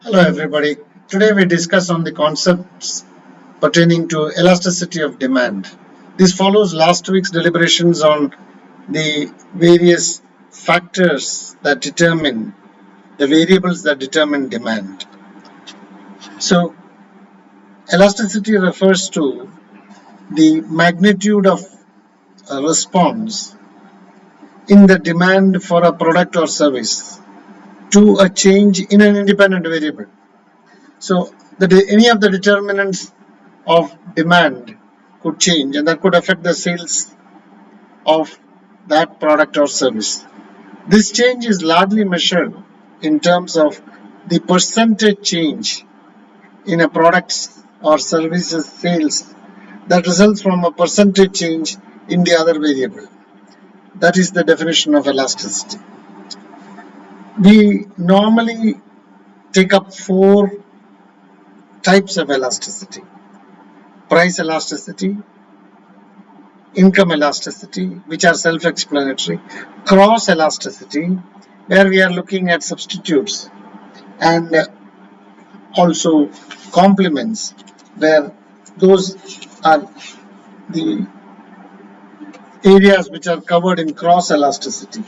Hello everybody. Today we discuss on the concepts pertaining to elasticity of demand. This follows last week's deliberations on the various factors that determine the variables that determine demand. So elasticity refers to the magnitude of a response in the demand for a product or service to a change in an independent variable. So any of the determinants of demand could change, and that could affect the sales of that product or service. This change is largely measured in terms of the percentage change in a product's or services sales that results from a percentage change in the other variable. That is the definition of elasticity. We normally take up four types of elasticity: price elasticity, income elasticity, which are self-explanatory; cross elasticity, where we are looking at substitutes, and also complements, where those are the areas which are covered in cross elasticity.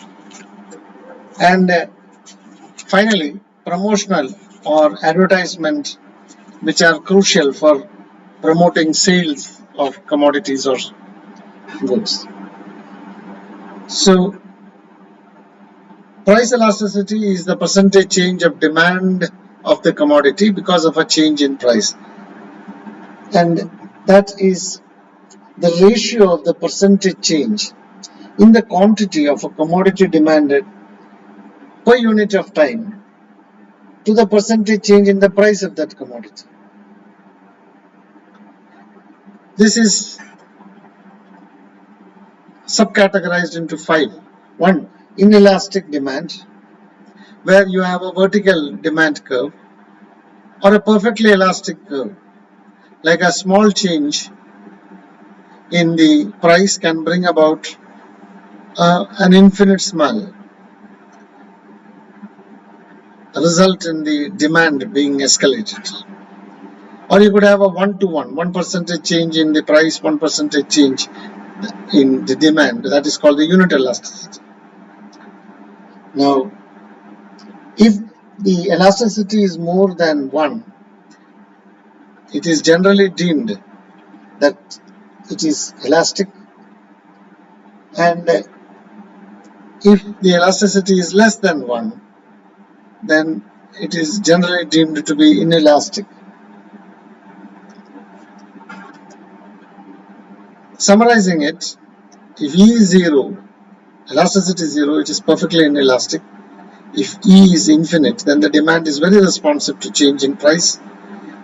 And finally, promotional or advertisement, which are crucial for promoting sales of commodities or goods. So price elasticity is the percentage change of demand of the commodity because of a change in price. And that is the ratio of the percentage change in the quantity of a commodity demanded per unit of time to the percentage change in the price of that commodity. This is subcategorized into five. One, inelastic demand, where you have a vertical demand curve or a perfectly elastic curve, like a small change in the price can bring about an infinite smile, result in the demand being escalated. Or you could have a one-to-one, 1% change in the price, 1% change in the demand. That is called the unit elasticity. Now, if the elasticity is more than 1, it is generally deemed that it is elastic, and if the elasticity is less than 1, then it is generally deemed to be inelastic. Summarizing it, if E is 0, elasticity is 0, it is perfectly inelastic. If E is infinite, then the demand is very responsive to change in price.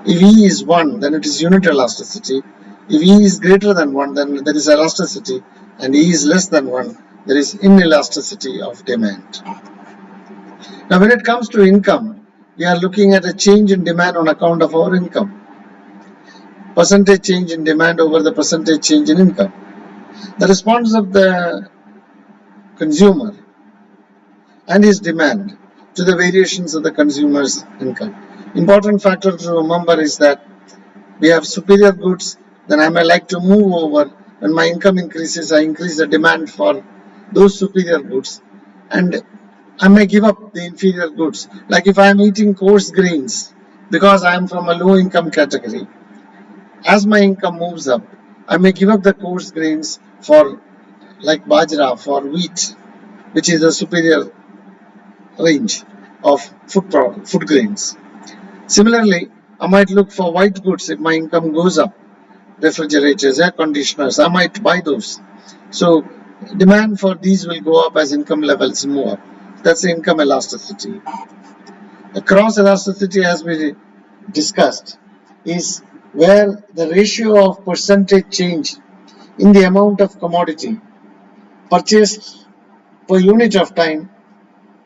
If E is 1, then it is unit elasticity. If E is greater than 1, then there is elasticity, and E is less than 1, there is inelasticity of demand. Now, when it comes to income, we are looking at a change in demand on account of our income. Percentage change in demand over the percentage change in income. The response of the consumer and his demand to the variations of the consumer's income. Important factor to remember is that we have superior goods, then I may like to move over. When my income increases, I increase the demand for those superior goods, and I may give up the inferior goods. Like if I am eating coarse grains because I am from a low income category, as my income moves up, I may give up the coarse grains for like bajra, for wheat, which is a superior range of food grains. Similarly, I might look for white goods if my income goes up. Refrigerators, air conditioners, I might buy those. So demand for these will go up as income levels move up. That's the income elasticity. The cross elasticity, as we discussed, is where the ratio of percentage change in the amount of commodity purchased per unit of time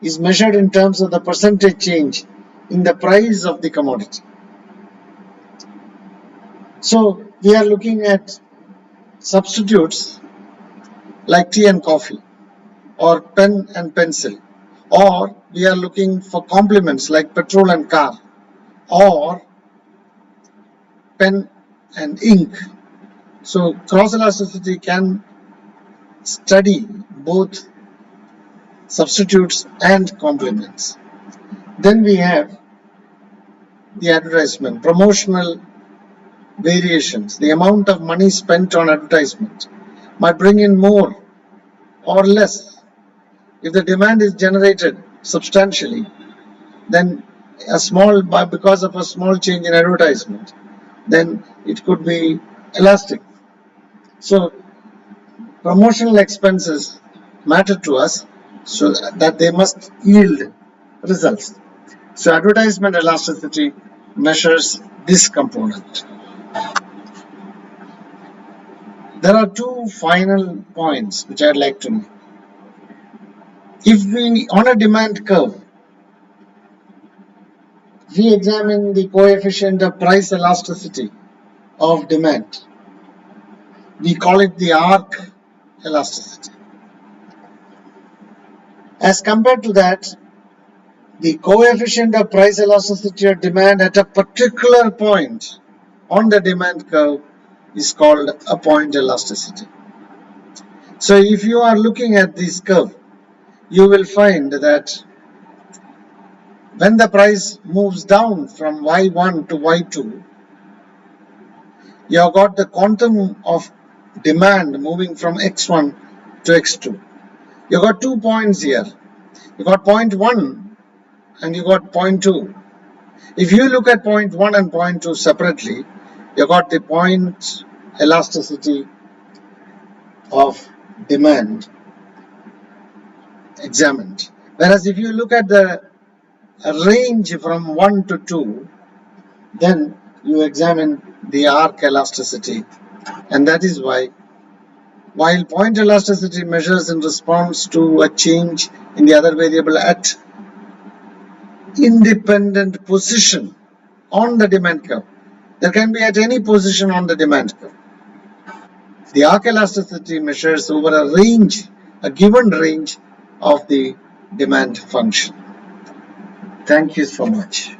is measured in terms of the percentage change in the price of the commodity. So we are looking at substitutes like tea and coffee, or pen and pencil, or we are looking for complements like petrol and car. or pen and ink. So cross elasticity can study both substitutes and complements. Then we have the advertisement, promotional variations. The amount of money spent on advertisement might bring in more or less. If the demand is generated substantially, then because of a small change in advertisement, then it could be elastic. So promotional expenses matter to us, so that they must yield results. So advertisement elasticity measures this component. There are two final points which I'd like to make. If we, on a demand curve, we examine the coefficient of price elasticity of demand, we call it the arc elasticity. As compared to that, the coefficient of price elasticity of demand at a particular point on the demand curve is called a point elasticity. So if you are looking at this curve, you will find that when the price moves down from Y1 to Y2, you have got the quantum of demand moving from X1 to X2. You got 2 points here. You got point 1 and you got point 2. If you look at point 1 and point 2 separately, you got the point elasticity of demand examined. Whereas if you look at the range from 1 to 2, then you examine the arc elasticity. And that is why, while point elasticity measures in response to a change in the other variable at independent position on the demand curve, there can be at any position on the demand curve. The arc elasticity measures over a range, a given range of the demand function. Thank you so much.